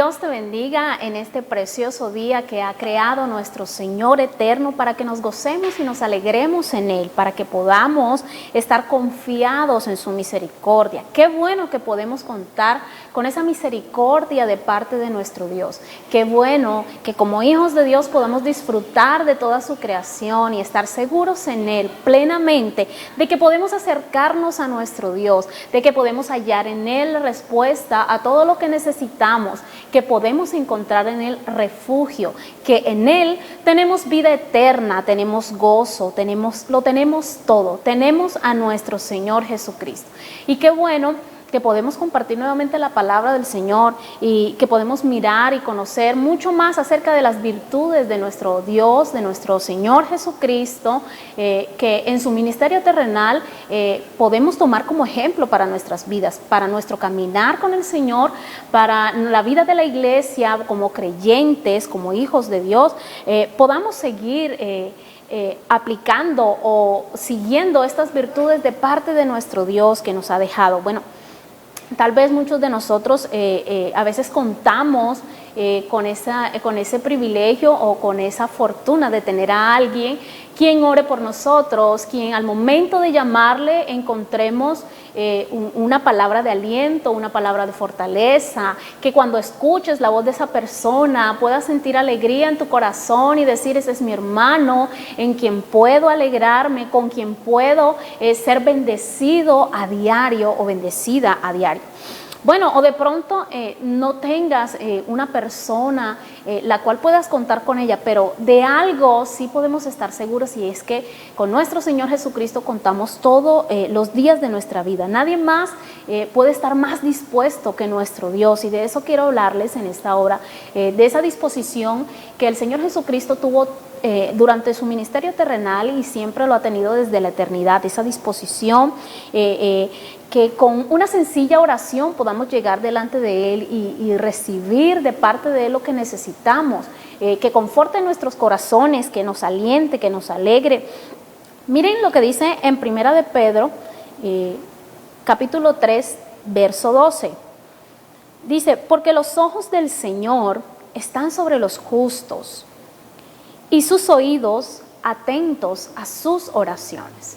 Dios te bendiga en este precioso día que ha creado nuestro Señor eterno para que nos gocemos y nos alegremos en Él, para que podamos estar confiados en su misericordia. Qué bueno que podemos contar con esa misericordia de parte de nuestro Dios. Qué bueno que como hijos de Dios podamos disfrutar de toda su creación y estar seguros en Él plenamente, de que podemos acercarnos a nuestro Dios, de que podemos hallar en Él respuesta a todo lo que necesitamos, que podemos encontrar en Él refugio, que en Él tenemos vida eterna, tenemos gozo, lo tenemos todo, tenemos a nuestro Señor Jesucristo. Y qué bueno que podemos compartir nuevamente la palabra del Señor y que podemos mirar y conocer mucho más acerca de las virtudes de nuestro Dios, de nuestro Señor Jesucristo, que en su ministerio terrenal podemos tomar como ejemplo para nuestras vidas, para nuestro caminar con el Señor, para la vida de la iglesia como creyentes, como hijos de Dios, podamos seguir aplicando o siguiendo estas virtudes de parte de nuestro Dios que nos ha dejado. Bueno, tal vez muchos de nosotros a veces contamos con ese privilegio o con esa fortuna de tener a alguien quien ore por nosotros, quien al momento de llamarle encontremos una palabra de aliento, una palabra de fortaleza, que cuando escuches la voz de esa persona puedas sentir alegría en tu corazón y decir: ese es mi hermano en quien puedo alegrarme, con quien puedo ser bendecido a diario o bendecida a diario. Bueno, o de pronto no tengas una persona la cual puedas contar con ella, pero de algo sí podemos estar seguros, y es que con nuestro Señor Jesucristo contamos todos los días de nuestra vida. Nadie más puede estar más dispuesto que nuestro Dios, y de eso quiero hablarles en esta hora, de esa disposición que el Señor Jesucristo tuvo durante su ministerio terrenal y siempre lo ha tenido desde la eternidad, esa disposición que con una sencilla oración podamos llegar delante de Él y recibir de parte de Él lo que necesitamos, que conforte nuestros corazones, que nos aliente, que nos alegre. Miren lo que dice en Primera de Pedro, capítulo 3, verso 12. Dice: porque los ojos del Señor están sobre los justos y sus oídos atentos a sus oraciones.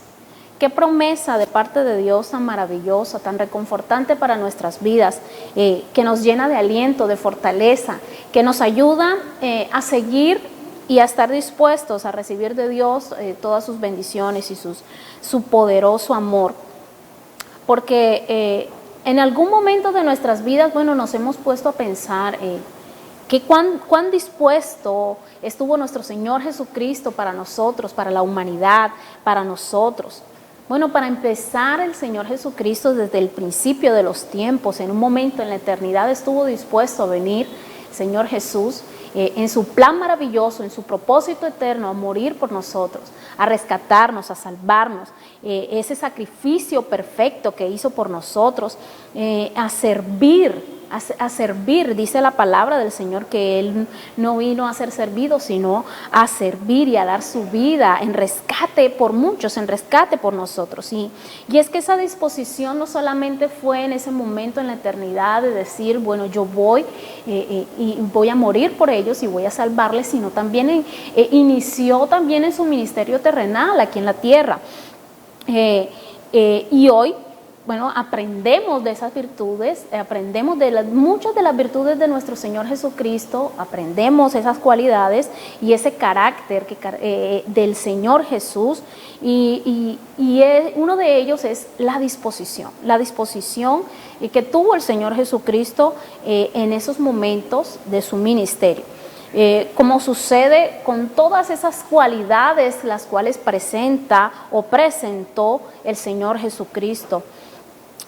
Qué promesa de parte de Dios tan maravillosa, tan reconfortante para nuestras vidas, que nos llena de aliento, de fortaleza, que nos ayuda a seguir y a estar dispuestos a recibir de Dios todas sus bendiciones y su poderoso amor. Porque en algún momento de nuestras vidas, bueno, nos hemos puesto a pensar que cuán dispuesto estuvo nuestro Señor Jesucristo para nosotros, para la humanidad, para nosotros. Bueno, para empezar, el Señor Jesucristo desde el principio de los tiempos, en un momento en la eternidad, estuvo dispuesto a venir, Señor Jesús, en su plan maravilloso, en su propósito eterno, a morir por nosotros, a rescatarnos, a salvarnos, ese sacrificio perfecto que hizo por nosotros, a servir, dice la palabra del Señor, que Él no vino a ser servido, sino a servir y a dar su vida en rescate por muchos, en rescate por nosotros. Y es que esa disposición no solamente fue en ese momento en la eternidad de decir: bueno, yo voy y voy a morir por ellos y voy a salvarles, sino también inició también en su ministerio terrenal aquí en la tierra. Y hoy, bueno, aprendemos de esas virtudes, aprendemos de muchas de las virtudes de nuestro Señor Jesucristo, aprendemos esas cualidades y ese carácter del Señor Jesús, y uno de ellos es la disposición que tuvo el Señor Jesucristo en esos momentos de su ministerio. Como sucede con todas esas cualidades las cuales presenta o presentó el Señor Jesucristo.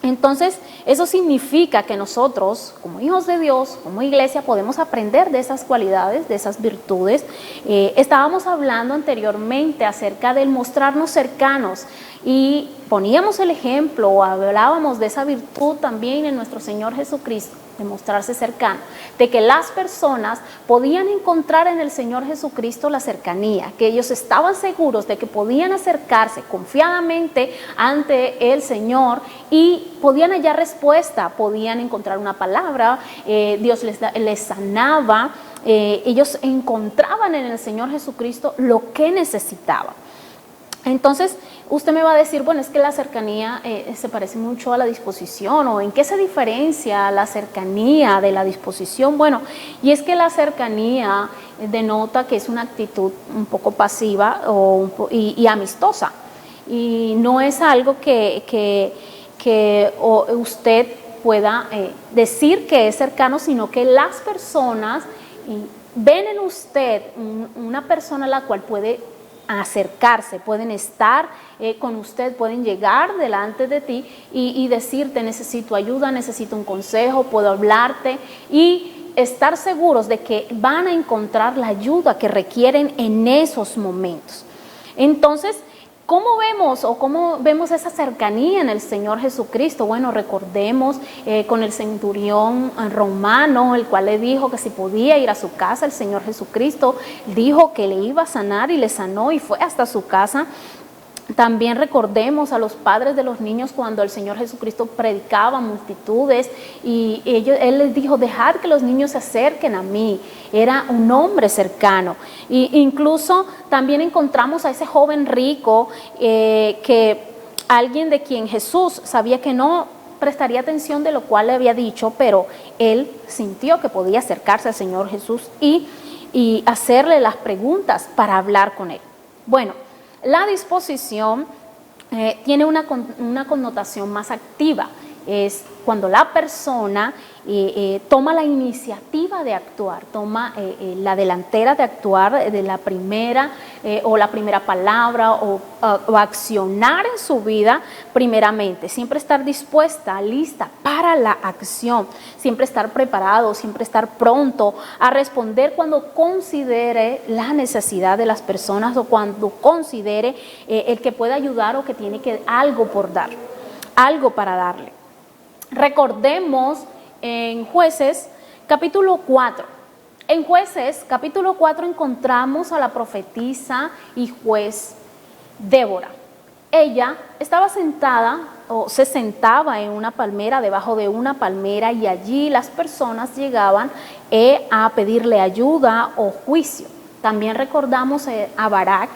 Entonces, eso significa que nosotros, como hijos de Dios, como iglesia, podemos aprender de esas cualidades, de esas virtudes. Estábamos hablando anteriormente acerca del mostrarnos cercanos y poníamos el ejemplo o hablábamos de esa virtud también en nuestro Señor Jesucristo, de mostrarse cercano, de que las personas podían encontrar en el Señor Jesucristo la cercanía, que ellos estaban seguros de que podían acercarse confiadamente ante el Señor y podían hallar respuesta, podían encontrar una palabra, Dios les sanaba, ellos encontraban en el Señor Jesucristo lo que necesitaban. Entonces, usted me va a decir, bueno, es que la cercanía se parece mucho a la disposición, o ¿en qué se diferencia la cercanía de la disposición? Bueno, y es que la cercanía denota que es una actitud un poco pasiva y amistosa, y no es algo que usted pueda decir que es cercano, sino que las personas ven en usted una persona a la cual puede acercarse, pueden estar con usted, pueden llegar delante de ti y decirte: necesito ayuda, necesito un consejo, puedo hablarte, y estar seguros de que van a encontrar la ayuda que requieren en esos momentos. Entonces, ¿cómo vemos esa cercanía en el Señor Jesucristo? Bueno, recordemos con el centurión romano, el cual le dijo que si podía ir a su casa, el Señor Jesucristo dijo que le iba a sanar y le sanó y fue hasta su casa. También recordemos a los padres de los niños cuando el Señor Jesucristo predicaba a multitudes y Él les dijo: dejad que los niños se acerquen a mí. Era un hombre cercano. E incluso también encontramos a ese joven rico que alguien de quien Jesús sabía que no prestaría atención de lo cual le había dicho, pero él sintió que podía acercarse al Señor Jesús y hacerle las preguntas para hablar con él. Bueno, la disposición tiene una connotación más activa. Es cuando la persona toma la iniciativa de actuar, toma la delantera de actuar, de la primera palabra o accionar en su vida primeramente. Siempre estar dispuesta, lista para la acción, siempre estar preparado, siempre estar pronto a responder cuando considere la necesidad de las personas o cuando considere el que puede ayudar o que tiene algo por dar, algo para darle. Recordemos en Jueces capítulo 4. En Jueces capítulo 4 encontramos a la profetisa y juez Débora. Ella estaba sentada o se sentaba en una palmera, debajo de una palmera, y allí las personas llegaban a pedirle ayuda o juicio. También recordamos a Barak,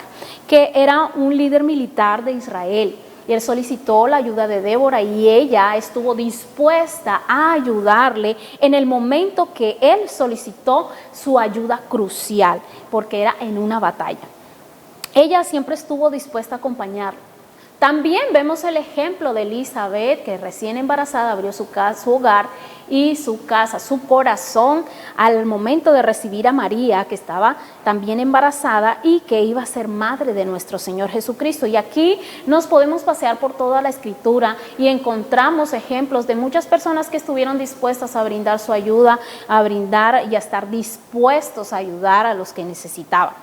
que era un líder militar de Israel. Y él solicitó la ayuda de Débora y ella estuvo dispuesta a ayudarle en el momento que él solicitó su ayuda crucial, porque era en una batalla. Ella siempre estuvo dispuesta a acompañarlo. También vemos el ejemplo de Elizabeth, que recién embarazada abrió su hogar y su casa, su corazón, al momento de recibir a María, que estaba también embarazada y que iba a ser madre de nuestro Señor Jesucristo. Y aquí nos podemos pasear por toda la Escritura y encontramos ejemplos de muchas personas que estuvieron dispuestas a brindar su ayuda, a brindar y a estar dispuestos a ayudar a los que necesitaban.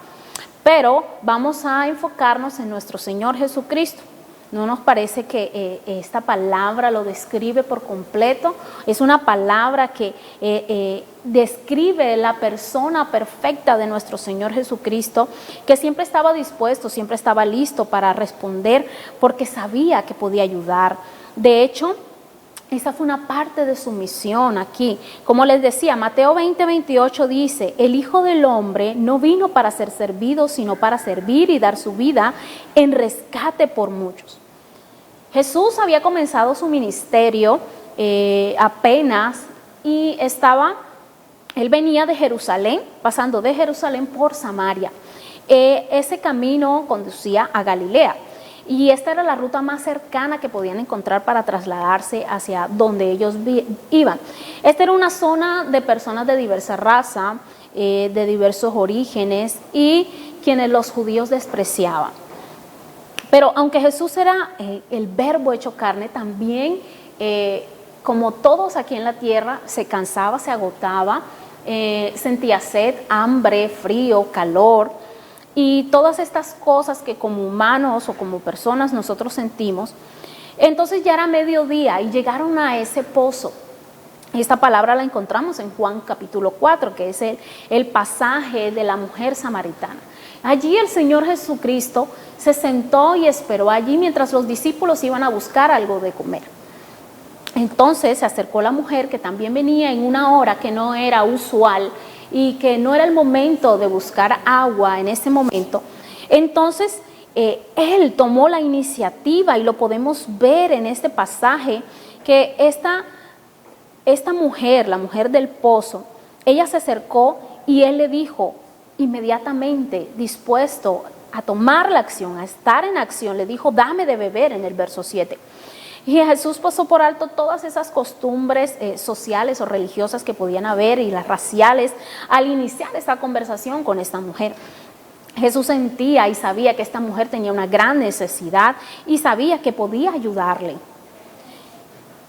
Pero vamos a enfocarnos en nuestro Señor Jesucristo. ¿No nos parece que esta palabra lo describe por completo? Es una palabra que describe la persona perfecta de nuestro Señor Jesucristo, que siempre estaba dispuesto, siempre estaba listo para responder, porque sabía que podía ayudar. De hecho, esa fue una parte de su misión aquí. Como les decía, Mateo 20:28 dice: el Hijo del Hombre no vino para ser servido, sino para servir y dar su vida en rescate por muchos. Jesús había comenzado su ministerio apenas y él venía de Jerusalén, pasando de Jerusalén por Samaria. Ese camino conducía a Galilea. Y esta era la ruta más cercana que podían encontrar para trasladarse hacia donde ellos iban. Esta era una zona de personas de diversa raza, de diversos orígenes y quienes los judíos despreciaban. Pero aunque Jesús era el Verbo hecho carne, también, como todos aquí en la tierra, se cansaba, se agotaba, sentía sed, hambre, frío, calor. Y todas estas cosas que como humanos o como personas nosotros sentimos. Entonces ya era mediodía y llegaron a ese pozo. Esta palabra la encontramos en Juan capítulo 4, que es el pasaje de la mujer samaritana. Allí el Señor Jesucristo se sentó y esperó allí mientras los discípulos iban a buscar algo de comer. Entonces se acercó la mujer, que también venía en una hora que no era usual y que no era el momento de buscar agua en ese momento. Entonces él tomó la iniciativa, y lo podemos ver en este pasaje, que esta mujer, la mujer del pozo, ella se acercó y él le dijo, inmediatamente dispuesto a tomar la acción, a estar en acción, le dijo, dame de beber, en el verso 7. Y Jesús pasó por alto todas esas costumbres sociales o religiosas que podían haber, y las raciales, al iniciar esta conversación con esta mujer. Jesús sentía y sabía que esta mujer tenía una gran necesidad y sabía que podía ayudarle.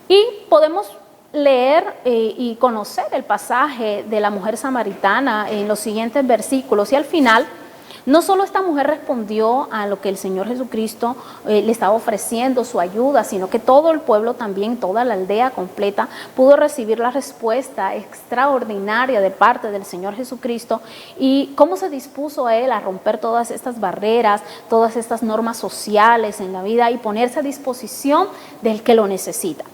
Y podemos leer y conocer el pasaje de la mujer samaritana en los siguientes versículos, y al final no solo esta mujer respondió a lo que el Señor Jesucristo le estaba ofreciendo, su ayuda, sino que todo el pueblo también, toda la aldea completa, pudo recibir la respuesta extraordinaria de parte del Señor Jesucristo, y cómo se dispuso a Él a romper todas estas barreras, todas estas normas sociales en la vida, y ponerse a disposición del que lo necesita.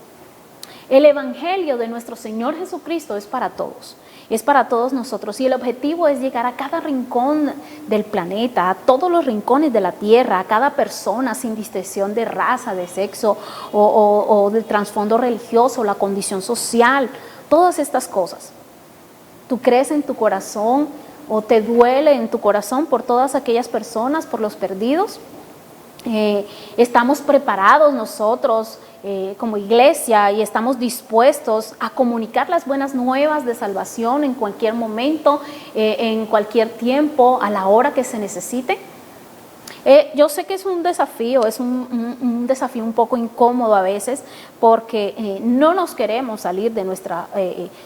El Evangelio de nuestro Señor Jesucristo es para todos nosotros, y el objetivo es llegar a cada rincón del planeta, a todos los rincones de la tierra, a cada persona, sin distinción de raza, de sexo o de trasfondo religioso, la condición social, todas estas cosas. ¿Tú crees en tu corazón o te duele en tu corazón por todas aquellas personas, por los perdidos? Estamos preparados nosotros como iglesia, y estamos dispuestos a comunicar las buenas nuevas de salvación en cualquier momento, en cualquier tiempo, a la hora que se necesite. Yo sé que es un desafío, un desafío un poco incómodo a veces, porque no nos queremos salir de nuestra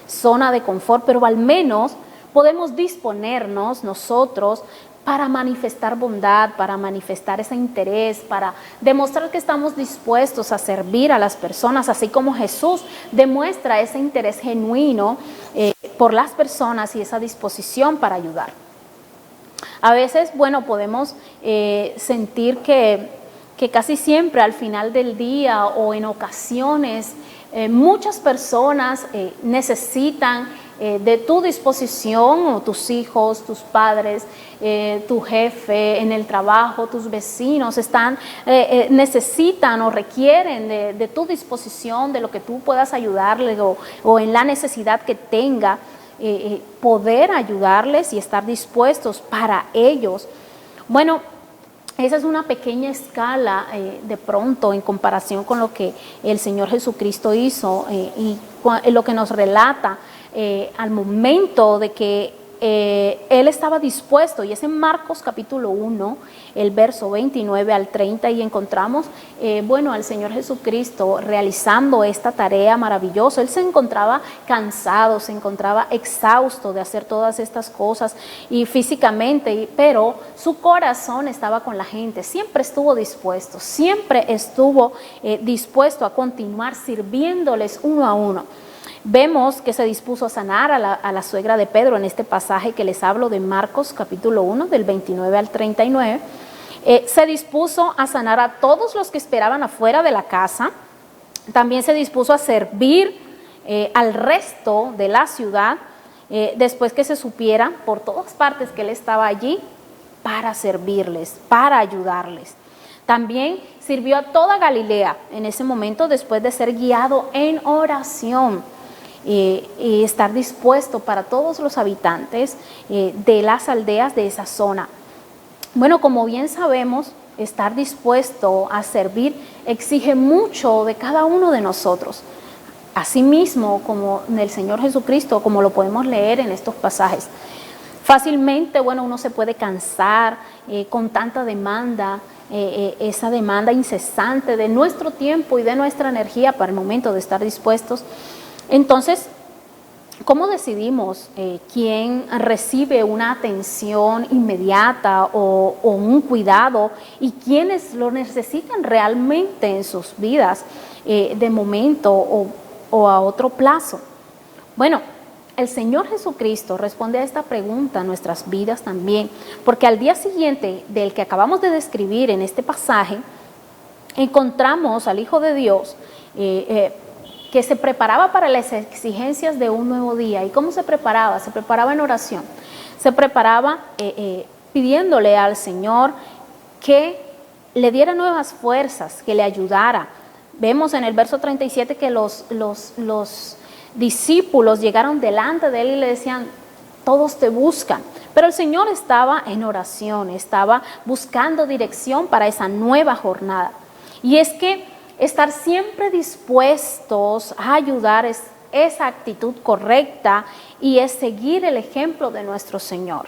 zona de confort, pero al menos podemos disponernos nosotros para manifestar bondad, para manifestar ese interés, para demostrar que estamos dispuestos a servir a las personas, así como Jesús demuestra ese interés genuino por las personas y esa disposición para ayudar. A veces, bueno, podemos sentir que casi siempre al final del día o en ocasiones muchas personas necesitan de tu disposición, o tus hijos, tus padres, tu jefe en el trabajo, tus vecinos necesitan o requieren de tu disposición, de lo que tú puedas ayudarles o en la necesidad que tenga, poder ayudarles y estar dispuestos para ellos. Bueno, esa es una pequeña escala de pronto en comparación con lo que el Señor Jesucristo hizo y lo que nos relata al momento de que Él estaba dispuesto, y es en Marcos capítulo 1, el verso 29 al 30, y encontramos, al Señor Jesucristo realizando esta tarea maravillosa. Él se encontraba cansado, se encontraba exhausto de hacer todas estas cosas y físicamente, pero su corazón estaba con la gente, siempre estuvo dispuesto a continuar sirviéndoles uno a uno. Vemos que se dispuso a sanar a la suegra de Pedro en este pasaje que les hablo de Marcos capítulo 1, del 29 al 39. Se dispuso a sanar a todos los que esperaban afuera de la casa. También se dispuso a servir al resto de la ciudad después que se supiera por todas partes que Él estaba allí para servirles, para ayudarles. También sirvió a toda Galilea en ese momento, después de ser guiado en oración. Y estar dispuesto para todos los habitantes de las aldeas de esa zona. Bueno, como bien sabemos, estar dispuesto a servir exige mucho de cada uno de nosotros. Asimismo, como el Señor Jesucristo, como lo podemos leer en estos pasajes. Fácilmente, uno se puede cansar con tanta demanda, esa demanda incesante de nuestro tiempo y de nuestra energía para el momento de estar dispuestos. Entonces, ¿cómo decidimos quién recibe una atención inmediata o un cuidado y quiénes lo necesitan realmente en sus vidas de momento o a otro plazo? Bueno, el Señor Jesucristo responde a esta pregunta en nuestras vidas también, porque al día siguiente del que acabamos de describir en este pasaje, encontramos al Hijo de Dios que se preparaba para las exigencias de un nuevo día. ¿Y cómo se preparaba? Se preparaba en oración. Se preparaba pidiéndole al Señor que le diera nuevas fuerzas, que le ayudara. Vemos en el verso 37 que los discípulos llegaron delante de él y le decían, todos te buscan. Pero el Señor estaba en oración, estaba buscando dirección para esa nueva jornada. Y es que estar siempre dispuestos a ayudar es esa actitud correcta y es seguir el ejemplo de nuestro Señor.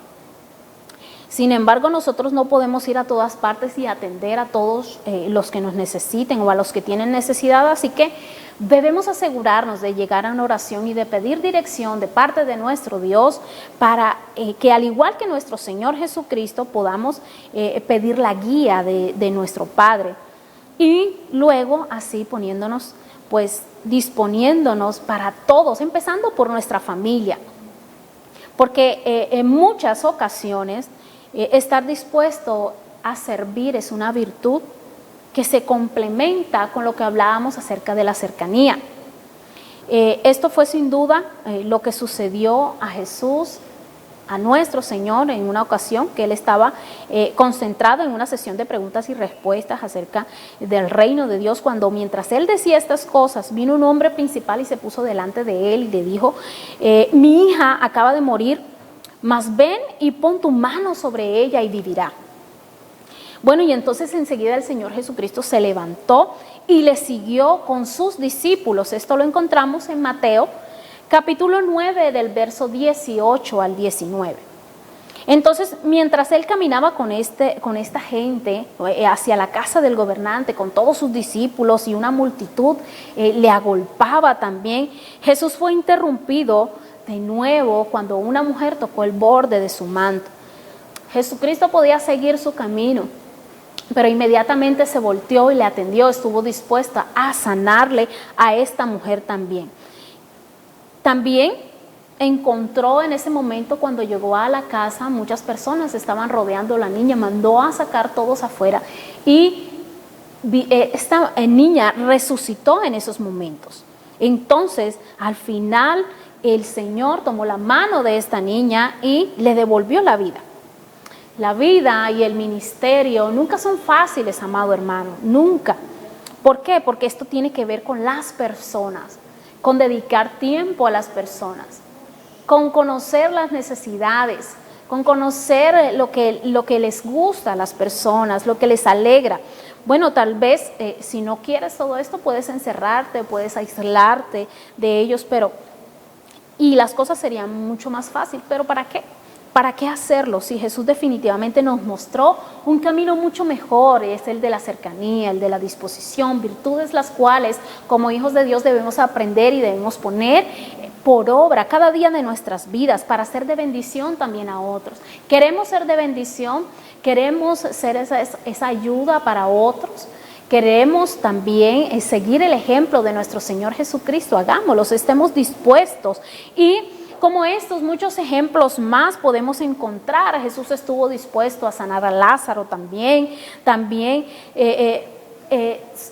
Sin embargo, nosotros no podemos ir a todas partes y atender a todos los que nos necesiten o a los que tienen necesidad, así que debemos asegurarnos de llegar a una oración y de pedir dirección de parte de nuestro Dios para que, al igual que nuestro Señor Jesucristo, podamos pedir la guía de nuestro Padre. Y luego así poniéndonos, pues disponiéndonos para todos, empezando por nuestra familia. Porque en muchas ocasiones estar dispuesto a servir es una virtud que se complementa con lo que hablábamos acerca de la cercanía. Esto fue sin duda lo que sucedió a Jesús, a nuestro Señor, en una ocasión que Él estaba concentrado en una sesión de preguntas y respuestas acerca del reino de Dios, cuando mientras Él decía estas cosas, vino un hombre principal y se puso delante de Él y le dijo, mi hija acaba de morir, mas ven y pon tu mano sobre ella y vivirá. Bueno, y entonces enseguida el Señor Jesucristo se levantó y le siguió con sus discípulos. Esto lo encontramos en Mateo, capítulo 9, del verso 18 al 19. Entonces, mientras él caminaba con esta gente hacia la casa del gobernante, con todos sus discípulos y una multitud le agolpaba también, Jesús fue interrumpido de nuevo cuando una mujer tocó el borde de su manto. Jesucristo podía seguir su camino, pero inmediatamente se volteó y le atendió, estuvo dispuesta a sanarle a esta mujer también. También encontró en ese momento, cuando llegó a la casa, muchas personas estaban rodeando a la niña, mandó a sacar todos afuera y esta niña resucitó en esos momentos. Entonces, al final, el Señor tomó la mano de esta niña y le devolvió la vida. La vida y el ministerio nunca son fáciles, amado hermano, nunca. ¿Por qué? Porque esto tiene que ver con las personas, con dedicar tiempo a las personas, con conocer las necesidades, con conocer lo que les gusta a las personas, lo que les alegra. Bueno, tal vez si no quieres todo esto, puedes encerrarte, puedes aislarte de ellos, y las cosas serían mucho más fáciles. ¿Pero para qué? ¿Para qué hacerlo? Si Jesús definitivamente nos mostró un camino mucho mejor, es el de la cercanía, el de la disposición, virtudes las cuales como hijos de Dios debemos aprender y debemos poner por obra cada día de nuestras vidas para ser de bendición también a otros. Queremos ser de bendición, queremos ser esa ayuda para otros. Queremos también seguir el ejemplo de nuestro Señor Jesucristo, hagámoslo, estemos dispuestos. Y como estos, muchos ejemplos más podemos encontrar. Jesús estuvo dispuesto a sanar a Lázaro también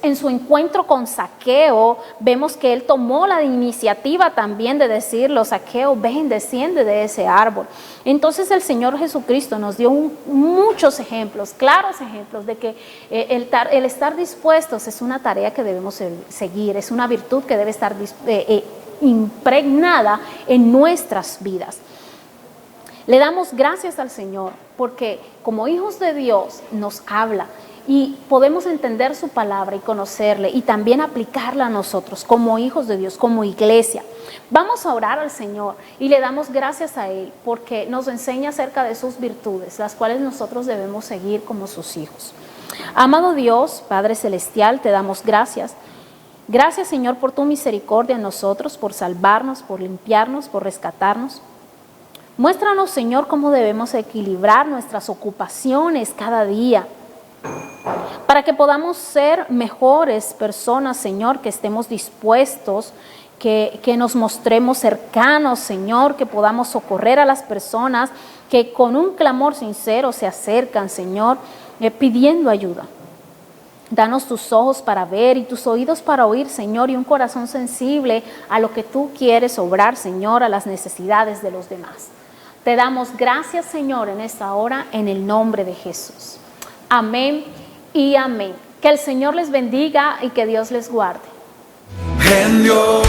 en su encuentro con Zaqueo, vemos que él tomó la iniciativa también de decirlo, Zaqueo, ven, desciende de ese árbol. Entonces el Señor Jesucristo nos dio muchos ejemplos, claros ejemplos de que el estar dispuestos es una tarea que debemos seguir, es una virtud que debe estar impregnada en nuestras vidas. Le damos gracias al Señor porque como hijos de Dios nos habla y podemos entender su palabra y conocerle y también aplicarla a nosotros como hijos de Dios, como iglesia. Vamos a orar al Señor y le damos gracias a Él porque nos enseña acerca de sus virtudes, las cuales nosotros debemos seguir como sus hijos. Amado Dios, Padre Celestial, te damos gracias. Gracias, Señor, por tu misericordia en nosotros, por salvarnos, por limpiarnos, por rescatarnos. Muéstranos, Señor, cómo debemos equilibrar nuestras ocupaciones cada día para que podamos ser mejores personas, Señor, que estemos dispuestos que nos mostremos cercanos, Señor, que podamos socorrer a las personas que con un clamor sincero se acercan, Señor, pidiendo ayuda. Danos tus ojos para ver y tus oídos para oír, Señor, y un corazón sensible a lo que tú quieres obrar, Señor, a las necesidades de los demás. Te damos gracias, Señor, en esta hora, en el nombre de Jesús. Amén y amén. Que el Señor les bendiga y que Dios les guarde. En Dios